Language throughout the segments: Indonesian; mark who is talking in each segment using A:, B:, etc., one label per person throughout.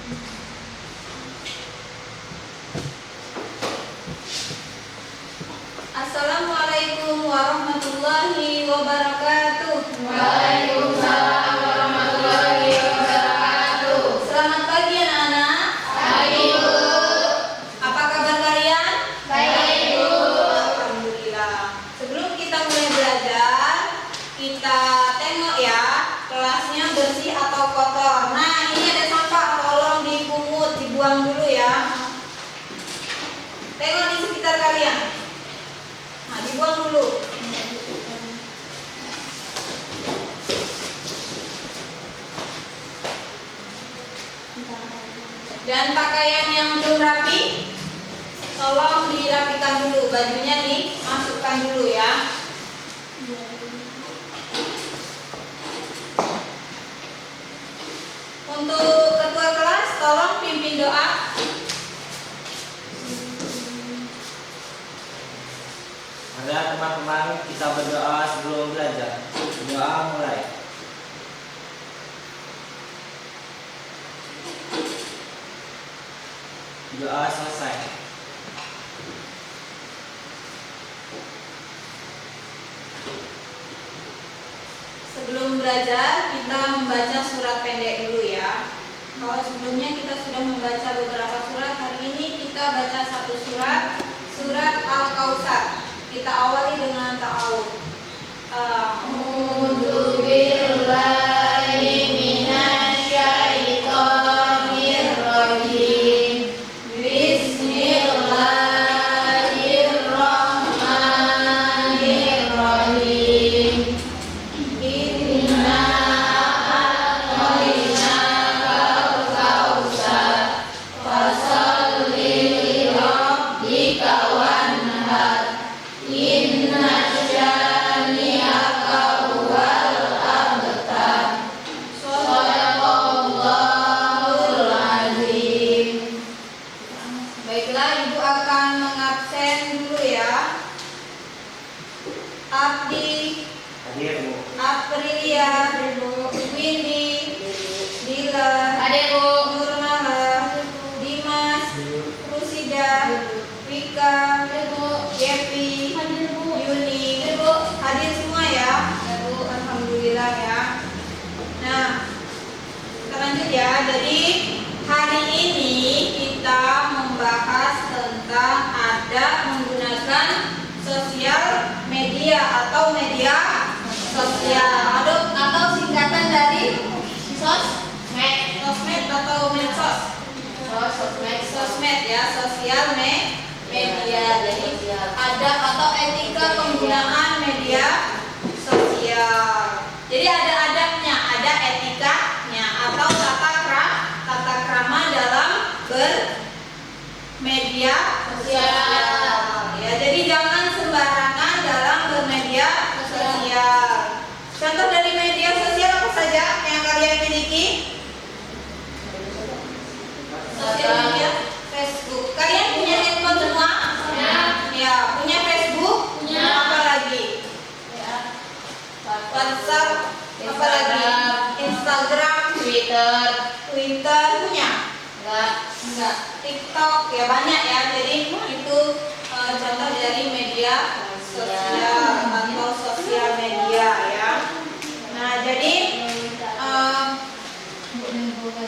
A: Assalamualaikum warahmatullahi wabarakatuh.
B: Waalaikumsalam warahmatullahi wabarakatuh.
A: Selamat pagi anak-anak.
B: Pagi, Bu.
A: Apa kabar kalian?
B: Baik, Bu.
A: Alhamdulillah. Sebelum kita mulai belajar, kita tengok ya, kelasnya bersih atau kotor. Nah, ini ada sampah, tolong dipungut, dibuang dulu ya. Tengok di sekitar kalian. Nah, dibuang dulu. Dan pakaian yang belum rapi, tolong dirapikan dulu. Bajunya nih, masukkan dulu ya. Untuk ketua kelas, tolong pimpin doa.
C: Mari teman-teman kita berdoa sebelum belajar. Doa mulai. Doa selesai.
A: Sebelum belajar, kita membaca surat pendek dulu ya. Kalau sebelumnya kita sudah membaca beberapa surat, hari ini kita baca satu surat, surat Al-Kautsar. Kita awali dengan ta'awudz.
B: A'udzu billahi minasyaitonir rajim. Bismillahirrahmanirrahim. Inna a'tainakal kautsar fasholli li rabbika wanhar. Inna syani'aka huwal abtar. Shadaqallahul azim.
A: Baiklah, Ibu akan mengabsen dulu ya. Abdi,
C: Hadir, Bu.
A: Aprilia, Windy, Dilan,
B: Hadir, Bu.
A: Nurmala, Dimas, Rusida, Wika, Yepi, Yuni. Hadir semua ya. Alhamdulillah ya. Nah, kita lanjut ya. Jadi hari ini kita membahas tentang adab menggunakan sosial media atau media sosial. Atau singkatan dari sosmed atau medsos. Sosmed ya, sosial media. Jadi adab atau etika penggunaan media sosial. Jadi ada adabnya, ada etikanya atau tata krama dalam bermedia sosial. Ya, jadi jangan sembarangan dalam bermedia sosial. Contoh dari media sosial apa saja yang kalian miliki? Sosial media, Facebook. Kalian punya handphone semua? Ya, punya Facebook?
B: Punya.
A: Apa lagi? WhatsApp, apa lagi? Instagram,
B: Twitter.
A: Twitter punya? Enggak. TikTok ya banyak ya. Jadi itu contoh dari media sosial atau sosial media ya. Nah, jadi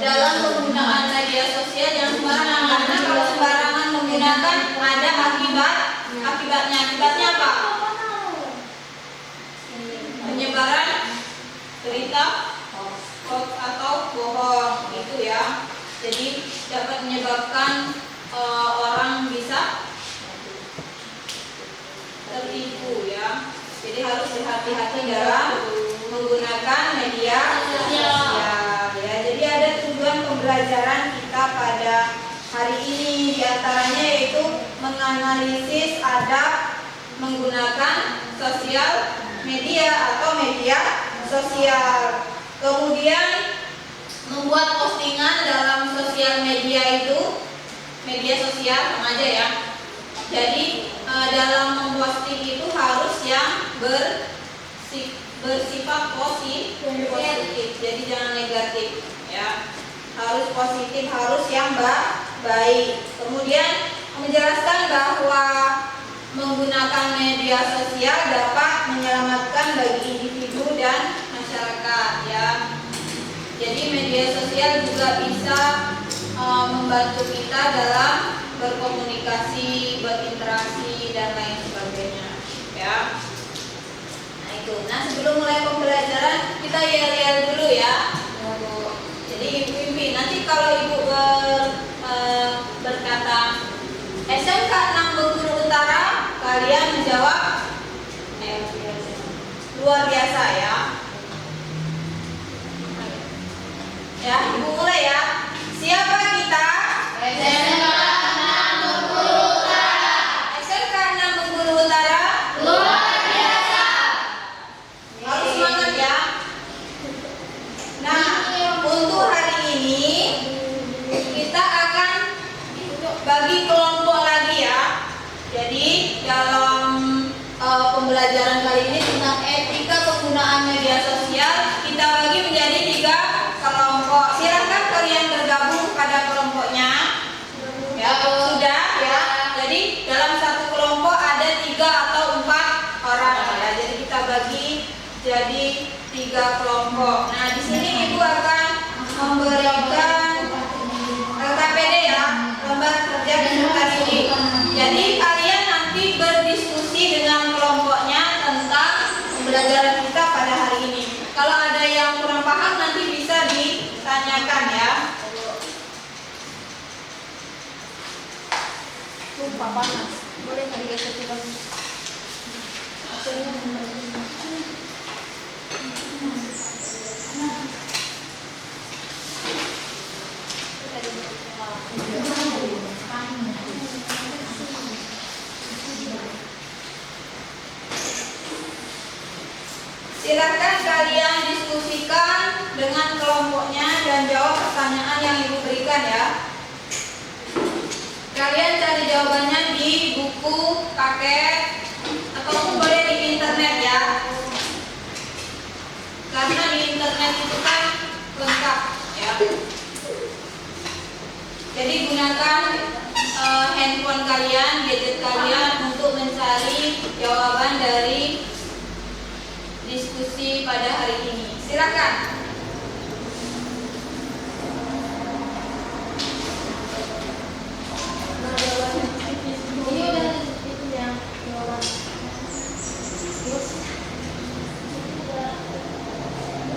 A: dalam penggunaan media sosial jangan sembarangan, karena kalau sembarangan menggunakan ada akibatnya. Akibatnya apa? Penyebaran berita hoax atau bohong itu ya. Jadi dapat menyebabkan orang bisa tertipu ya. Jadi harus berhati-hati dalam menggunakan media sosial ya. Jadi ada tujuan pembelajaran kita pada hari ini, diantaranya yaitu menganalisis adab menggunakan sosial media atau media sosial. Kemudian membuat postingan dalam sosial media itu, media sosial sama aja ya. Jadi dalam memposting itu harus yang bersifat positif, jadi jangan negatif ya. harus positif, harus yang baik. Kemudian menjelaskan bahwa menggunakan media sosial dapat menyelamatkan bagi individu dan masyarakat ya. Jadi media sosial juga bisa membantu kita dalam berkomunikasi, berinteraksi dan lain sebagainya ya. Nah itu. Nah sebelum mulai pembelajaran kita yel-yel dulu ya. Jadi Ibu Impi, nanti kalau Ibu berkata SMK 6 Bengkulu Utara, kalian menjawab luar biasa ya. Ya, Ibu mulai ya. Siapa kita?
B: SMK 6 Bengkulu Utara.
A: SMK 6 Bengkulu Utara.
B: Luar biasa.
A: Harus semangat ya. Nah, untuk hari ini kita akan bagi kelompok lagi ya. Jadi dalam pembelajaran kali ini tentang etika penggunaan media sosial kita bagi menjadi 3 kelompok. Silakan kalian bergabung pada kelompoknya. Ya, sudah ya. Jadi dalam satu kelompok ada 3 atau 4 orang ya. Jadi kita bagi jadi 3 kelompok. Nah, di sini Ibu akan memberikan LKPD ya, lembar kerja pintar ini. Jadi kalian nanti berdiskusi dengan kelompoknya tentang pembelajaran kita pada hari ini. Kalau ada yang kurang paham nanti bisa ditanyakan ya. Lupa panas. Boleh nggak digeser ke bawah? Silakan kalian diskusikan dengan kelompoknya dan jawab pertanyaan yang Ibu berikan ya. Kalian cari jawabannya di buku, paket, ataupun boleh di internet ya. Karena di internet itu kan lengkap ya. Jadi gunakan handphone kalian, gadget kalian untuk mencari jawaban dari diskusi pada hari ini. Silakan. Ini udah itu yang jawaban.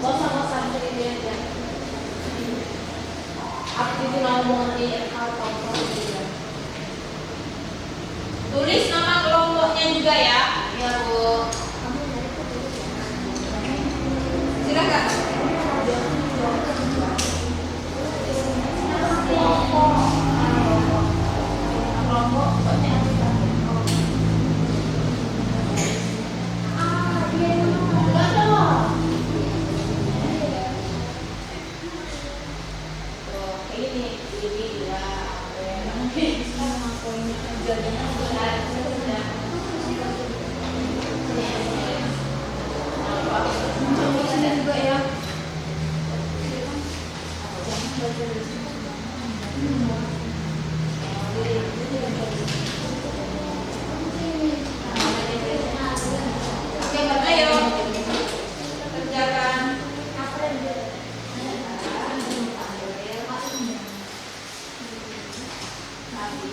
A: Bosan-bosan jadi aja. Aku itu ngomong di apa tulis nama kelompoknya juga ya. Ya Bu. Silakan.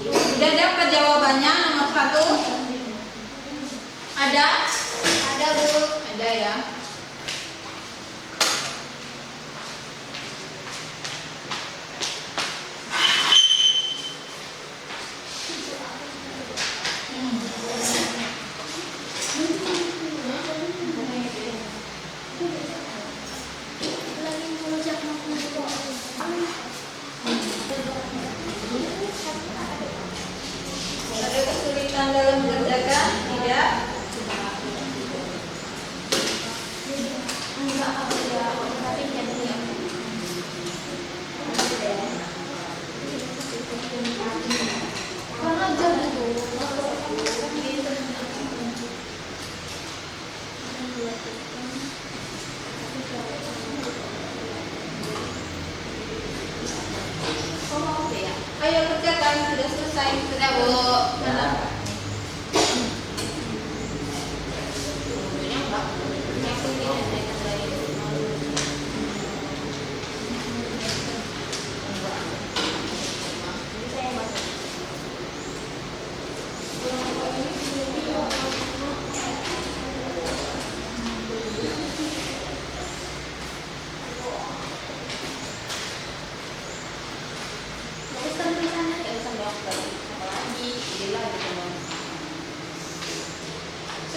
A: Sudah dapat jawabannya nomor 1? Ada? Ada Bu? Ada ya. Ada kesulitan dalam mengerjakan? Tidak. selesai.
B: Sudah, Bu.
C: Ya.
B: Yang penting saya kembali.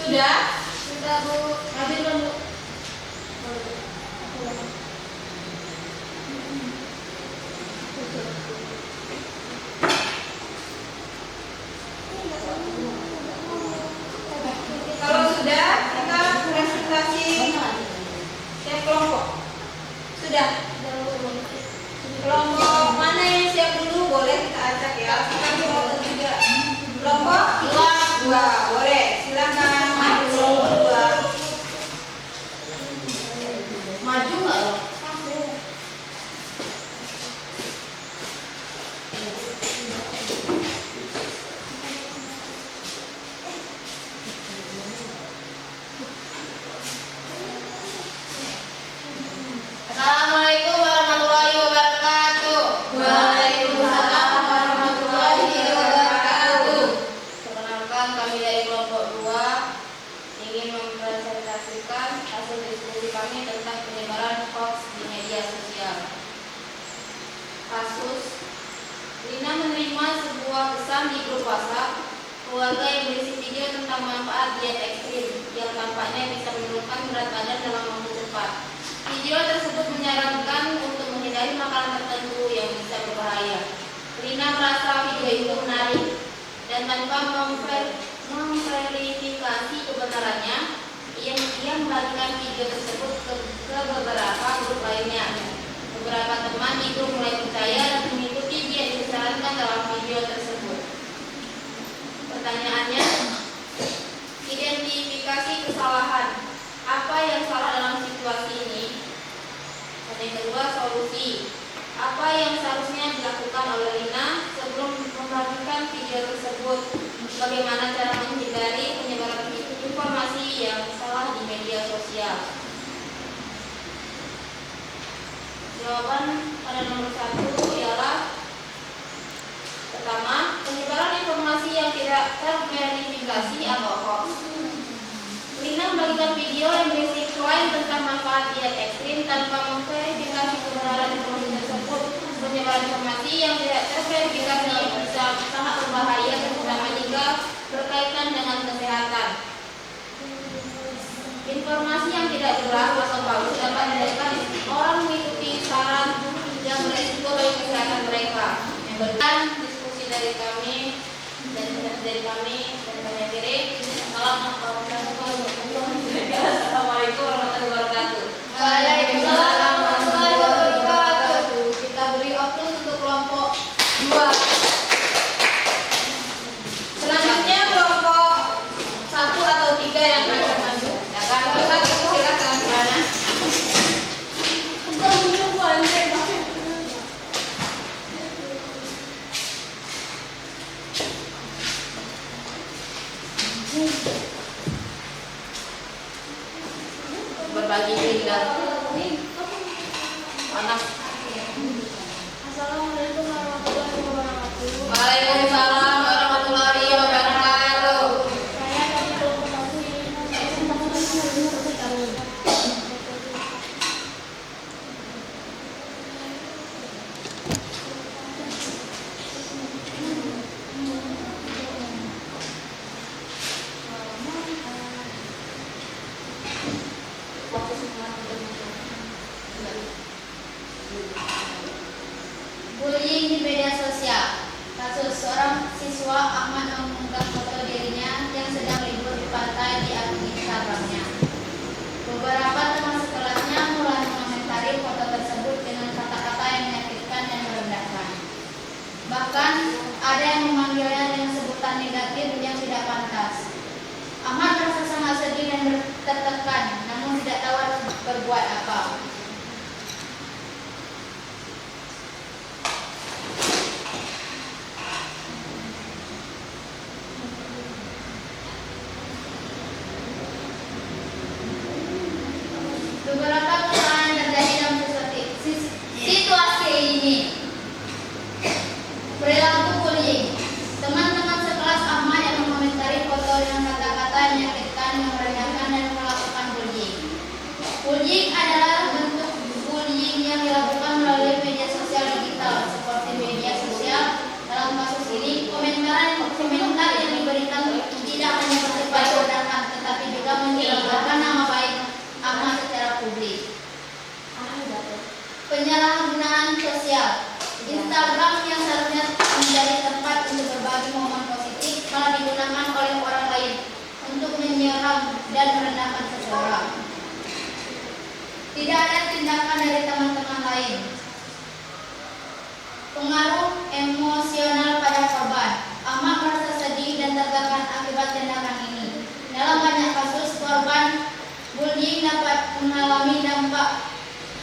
A: Sudah?
B: Sudah, Bu.
A: Ambil dulu. Kalau sudah, kita presentasi tiap kelompok. Sudah? Kelompok mana yang siap dulu boleh kita acak ya. Kita kelompok juga. Kelompok dua, boleh. Silakan maju kelompok dua.
B: Maju nggak lo? Assalamualaikum warahmatullahi wabarakatuh.
A: Waalaikumsalam warahmatullahi wabarakatuh.
B: Perkenalkan, kami dari kelompok 2 ingin mempresentasikan hasil diskusi kami tentang penyebaran hoax di media sosial. Kasus Lina menerima sebuah pesan di grup WhatsApp keluarga yang berisi video tentang manfaat diet ekstrim yang tampaknya bisa menurunkan berat badan dalam waktu cepat. Video tersebut menyarankan untuk menghindari makanan tertentu yang bisa berbahaya. Lina merasa video itu menarik dan tanpa memverifikasi kebenarannya, ia membagikan video tersebut ke beberapa grup lainnya. Beberapa teman di grup mulai percaya dan mengikuti diet yang disarankan dalam video tersebut. Pertanyaannya, identifikasi kesalahan. Apa yang salah dalam situasi ini? Dan yang kedua, solusi. Apa yang seharusnya dilakukan oleh Lina sebelum membagikan video tersebut? Bagaimana cara menghindari penyebaran informasi yang salah di media sosial? Jawaban pada nomor 1 ialah pertama, penyebaran informasi yang tidak terverifikasi atau hoax. Lina membagikan video yang berisi klaim tentang manfaat diet ekstrim tanpa memverifikasi kebenaran informasi tersebut. Penyebaran informasi yang tidak terverifikasi bisa sangat berbahaya, terutama jika berkaitan dengan kesehatan. Informasi yang tidak jelas atau palsu dapat menyebabkan orang mengikuti saran yang berisiko bagi kesehatan mereka. Yang kedua, diskusi dari kami dan banyak diri. Assalamualaikum warahmatullahi wabarakatuh.
A: Waalaikumsalam
B: warahmatullahi wabarakatuh. Kita beri waktu untuk kelompok 2.
A: Selanjutnya kelompok 1 atau 3 yang akan maju. Kelompok 1 silakan. Mana?
B: Berbagi tinggal anak.
A: Assalamualaikum warahmatullahi wabarakatuh.
B: Waalaikumsalam warahmatullahi wabarakatuh.
A: Saya dari kelompok 1 ingin mempresentasikan
B: Bullying di media sosial. Kasus seorang siswa Ahmad mengunggah foto dirinya yang sedang libur di pantai di akun Instagramnya. Beberapa teman sekolahnya mulai mengomentari foto tersebut dengan kata-kata yang menyakitkan dan merendahkan. Bahkan ada yang memanggilnya dengan sebutan negatif yang tidak pantas. Ahmad merasa sangat sedih dan tertekan, namun tidak tahu harus berbuat apa. ini. Perilaku bullying. Teman-teman sekelas Ahmad yang mengomentari foto dengan kata-kata yang menyakitkan, yang merendahkan, dan melakukan bullying. Bullying adalah bentuk bullying yang dilakukan melalui media sosial digital seperti media sosial. Dalam kasus ini, komentar yang diberikan tidak hanya bersifat merendahkan, tetapi juga menjelekkan nama baik Ahmad secara publik. Penyalahgunaan sosial. Instagram yang seharusnya menjadi tempat untuk berbagi momen positif malah digunakan oleh orang lain untuk menyerang dan merendahkan seseorang. Tidak ada tindakan dari teman-teman lain. Pengaruh emosional pada korban. Ahmad merasa sedih dan tertekan akibat tindakan ini. Dalam banyak kasus, korban bullying dapat mengalami dampak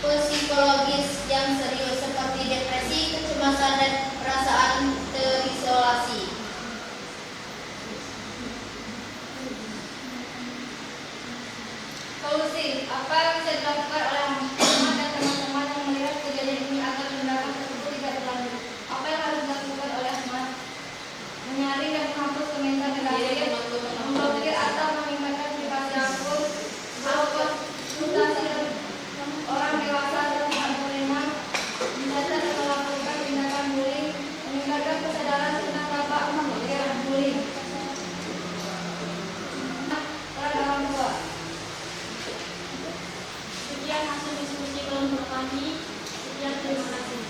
B: psikologis yang serius seperti depresi, kecemasan, dan perasaan terisolasi.
A: Solusi, apa yang bisa dilakukan oleh Ahmad dan teman-teman yang melihat kejadian ini agar tindakan tersebut tidak berlanjut? Apa yang harus dilakukan oleh Ahmad? Menyaring dan menghapus komentar negatif, memblokir atau memindahkan privasi akun, konsultasi orang dewasa dan tidak menerima, mencatat dan melakukan tindakan bullying, meningkatkan kesadaran tentang dampak bullying terhadap orang tua. Sekian hasil diskusi kelompok kami. Sekian, terima kasih.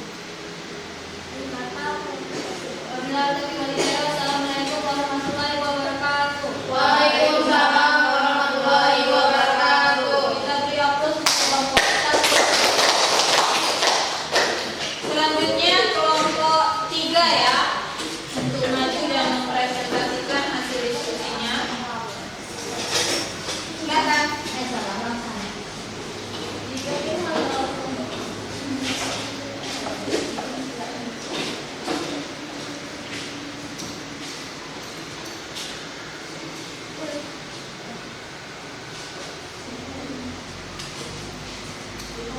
A: Wassalamualaikum warahmatullahi wabarakatuh.
B: Waalaikumsalam warahmatullahi wabarakatuh.
A: Kita beri aplaus untuk kelompok satu. Selanjutnya kelompok 3 ya, untuk maju dan mempresentasikan hasil diskusinya. Silakan.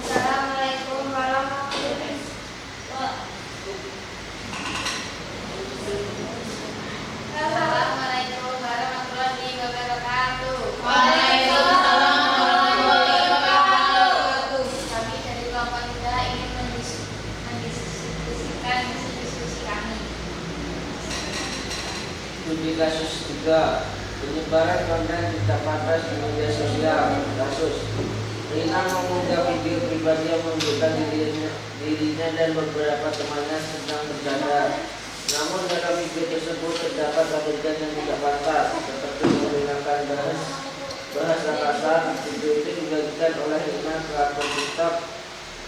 B: Assalamualaikum warahmatullahi wabarakatuh.
A: Waalaikumsalam warahmatullahi wabarakatuh.
B: Kami dari kelompok 3 ingin mendiskusikan diskusi kami.
C: Studi kasus 3. Penyebaran konten tidak pantas di media sosial. Kasus Rina mengunggah video pribadi yang menunjukkan dirinya dan beberapa temannya sedang bercanda. Namun dalam video tersebut terdapat adegan yang tidak pantas, seperti menggunakan bahasa kasar. Video itu dibagikan oleh Rina ke akun TikTok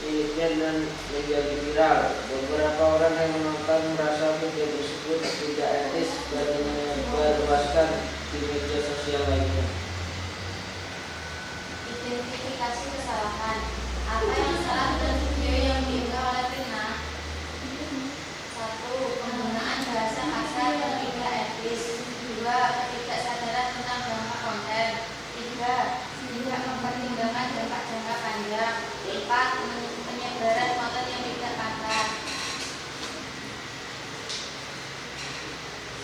C: miliknya dan menjadi viral. Beberapa orang yang menonton merasa video tersebut tidak etis dan menyebarluaskan di media sosial lainnya.
B: Identifikasi kesalahan. Apa yang salah dalam video yang diunggah oleh Rina? 1. Penggunaan bahasa kasar dan tidak etis. 2. Ketidaksadaran tentang dampak konten. 3. Tidak mempertimbangkan dampak jangka panjang. 4. Penyebaran konten yang tidak pantas.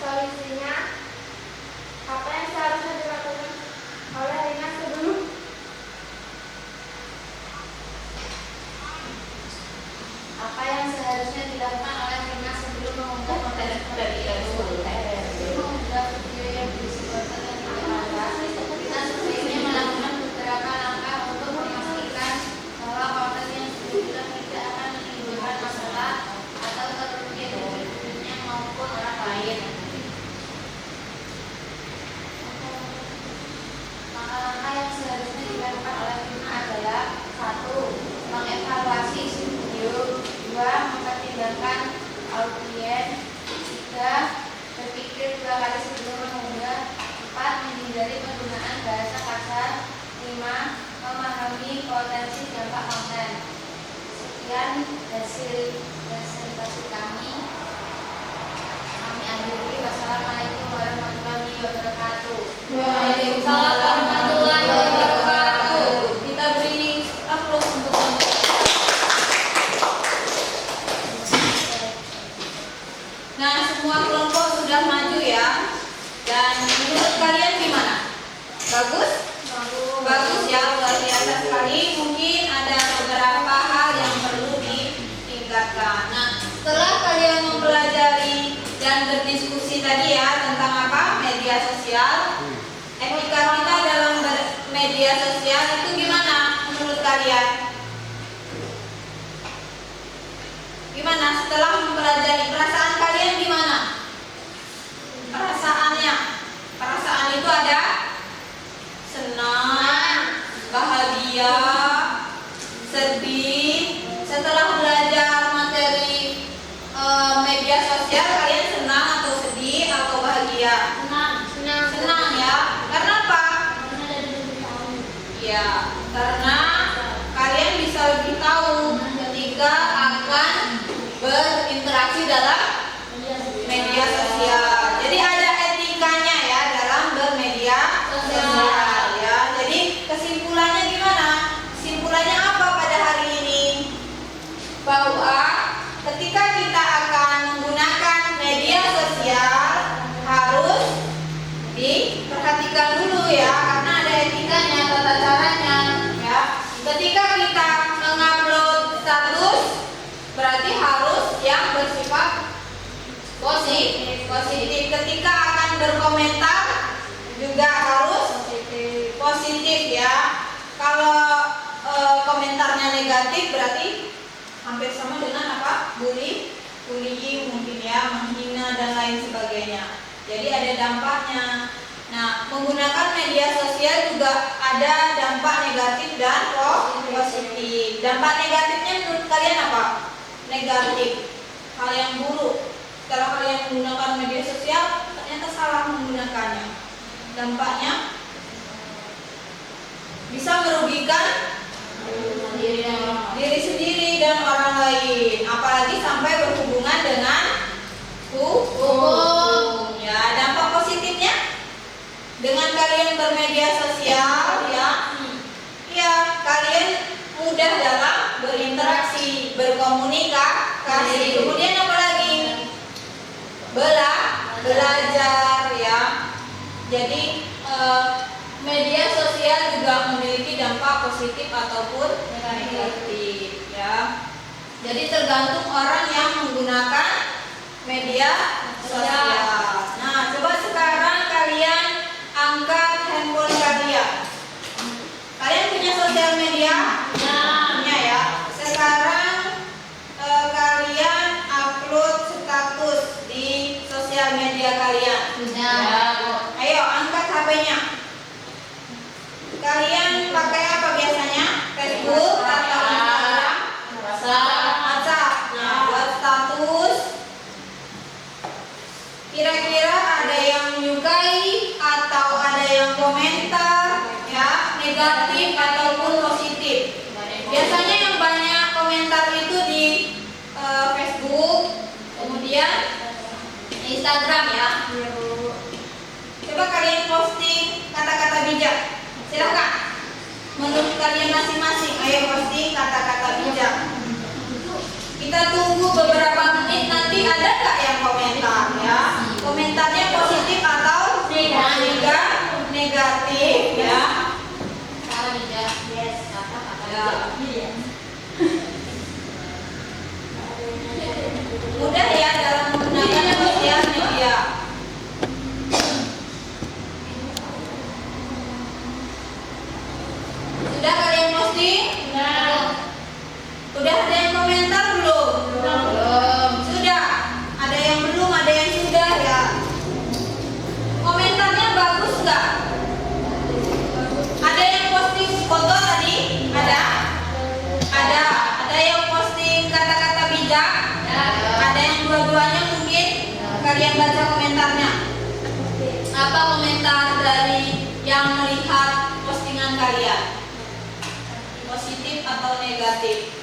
A: Solusinya, apa yang seharusnya dilakukan oleh Rina sebelum
B: Apa yang seharusnya dilakukan oleh Rina sebelum mengunggah konten mengunggah video yang berisi konten yang tidak pantas? Rina sebaiknya melakukan beberapa langkah untuk memastikan bahwa konten yang diunggah tidak akan menimbulkan masalah atau kerugian bagi dirinya maupun orang lain. Langkah-langkah yang seharusnya dilakukan oleh Rina adalah: 1. Mengevaluasi isi video. 2. Mempertimbangkan audien. 3. Berpikir 2 kali sebelum mengunggah. 4. Menghindari penggunaan bahasa kasar. 5. Memahami potensi dampak konten. Sekian hasil presentasi kami. Kami akhiri. Wassalamualaikum warahmatullahi wabarakatuh.
A: Waalaikumsalam warahmatullahi wabarakatuh. Kita beri aplaus untuk kelompok. Dan menurut kalian gimana? Bagus? Bagus ya, luar biasa sekali. Mungkin ada beberapa hal yang perlu ditingkatkan. Nah, setelah kalian mempelajari dan berdiskusi tadi ya tentang apa? Media sosial. Etika kita dalam media sosial itu gimana menurut kalian? Gimana setelah mempelajari, perasaan kalian gimana? Perasaannya, perasaan itu ada senang, bahagia, sedih. Setelah belajar materi media sosial, kalian senang atau sedih atau bahagia? Senang ya. Karena apa? Ya, karena kalian bisa lebih tahu ketika akan berinteraksi dalam media sosial. Jadi ada etikanya ya dalam bermedia sosial ya. Jadi kesimpulannya gimana? Kesimpulannya apa pada hari ini? Bahwa ketika kita akan menggunakan media sosial harus diperhatikan dulu ya, karena ada etikanya, tata caranya ya. Ketika kita mengupload status berarti harus yang bersifat positif. Ketika akan berkomentar juga harus positif ya. Kalau komentarnya negatif berarti hampir sama dengan apa? Bullying mungkin ya, menghina dan lain sebagainya. Jadi ada dampaknya. Nah, menggunakan media sosial juga ada dampak negatif dan positif. Dampak negatifnya menurut kalian apa? Negatif, hal yang buruk. Setelah kalian menggunakan media sosial ternyata salah menggunakannya, dampaknya bisa merugikan diri sendiri dan orang lain, apalagi sampai berhubungan dengan hukum ya. Dampak positifnya dengan kalian bermedia sosial ya kalian mudah dalam berinteraksi, berkomunikasi. Kemudian apa lagi? Belajar ya. Jadi media sosial juga memiliki dampak positif ataupun negatif ya. Jadi tergantung orang yang menggunakan media sosial. Nah, coba sekarang kalian angkat handphone kalian. Kalian punya sosial media? Punya ya. Sekarang kalian upload status di sosial media kalian. Ayo angkat HP-nya. Kalian pakai apa biasanya? Facebook atau Instagram? WhatsApp. Nah, buat status kira-kira ada yang menyukai atau ada yang komentar ya, negatif ataupun positif. Biasanya yang banyak komentar itu di Facebook, kemudian Instagram ya. Coba kalian posting kata-kata bijak. Silakan. Menurut kalian masing-masing, ayo posting kata-kata bijak. Kita tunggu beberapa menit, nanti ada nggak yang komentar ya? Komentarnya positif atau negatif ya? Mudah ya dalam menggunakan sosial media. Sudah kalian posting? Sudah ada yang komentar belum? Sudah. Ada yang belum, ada yang sudah ya. Komentarnya bagus nggak? Ada yang posting foto tadi? Ada? Ada yang posting kata-kata bijak? Ada yang dua-duanya mungkin? Kalian baca komentarnya. Apa komentar dari yang melihat postingan kalian? Positif atau negatif?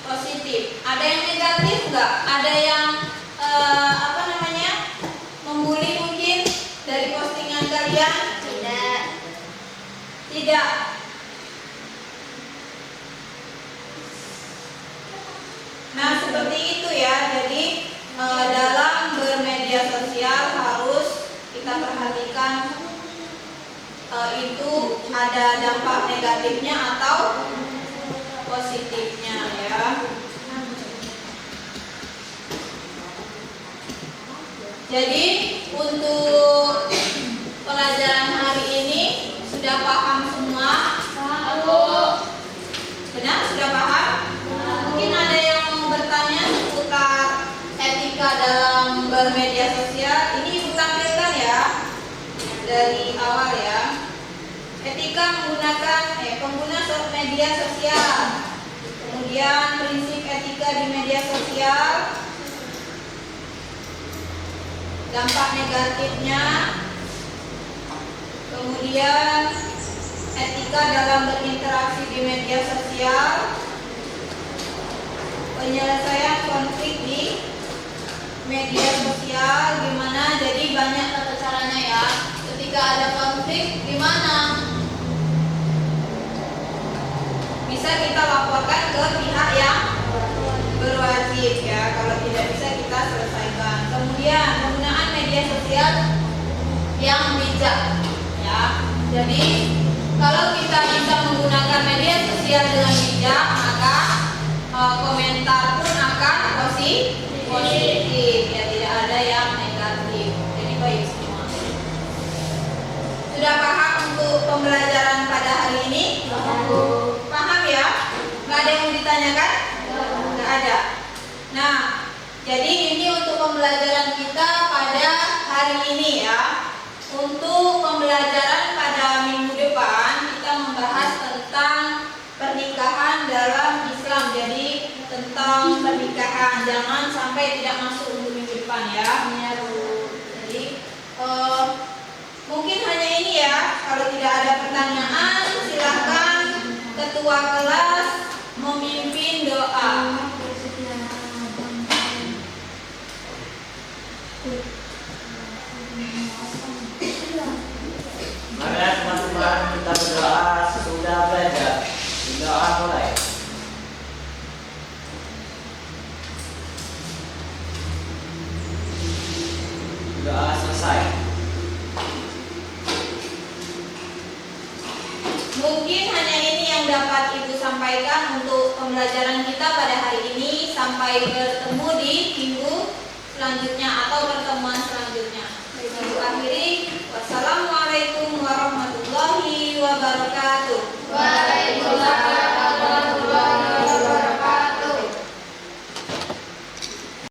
A: Positif. Ada yang negatif nggak? Ada yang membuli mungkin dari postingan kalian? Tidak. Nah, seperti itu ya. Jadi dalam bermedia sosial harus kita perhatikan itu ada dampak negatifnya atau positifnya ya. Jadi untuk pelajaran hari ini sudah paham semua? Benar? Sudah paham? Mungkin ada yang bertanya seputar etika dalam bermedia sosial. Ini Ibu tampilkan ya dari awal ya. Etika menggunakan pengguna media sosial. Kemudian prinsip etika di media sosial. Dampak negatifnya. Kemudian etika dalam berinteraksi di media sosial. Penyelesaian konflik di media sosial gimana? Jadi banyak tata caranya ya. Ketika ada konflik gimana? Bisa kita laporkan ke pihak yang berwajib ya. Kalau tidak bisa kita selesaikan. Kemudian penggunaan media sosial yang bijak ya. Jadi kalau kita bisa menggunakan media sosial dengan bijak, maka komentar pun akan positif ya, tidak ada yang negatif. Jadi baik semua. Sudah paham untuk pembelajaran pada hari ini? Paham ya? Nggak ada yang mau ditanyakan? Nggak ada. Nah, jadi ini untuk pembelajaran kita pada hari ini ya. Untuk pembelajaran pada minggu depan kita membahas tentang pernikahan dalam Islam. Jadi tentang pernikahan, jangan sampai tidak masuk untuk minggu depan ya. Jadi mungkin hanya ini ya. Kalau tidak ada pertanyaan, silahkan ketua kelas memimpin doa.
C: Mari teman-teman kita berdoa sesudah belajar. Doa mulai. Doa selesai.
A: Mungkin hanya ini yang dapat Ibu sampaikan untuk pembelajaran kita pada hari ini. Sampai bertemu di minggu selanjutnya atau pertemuan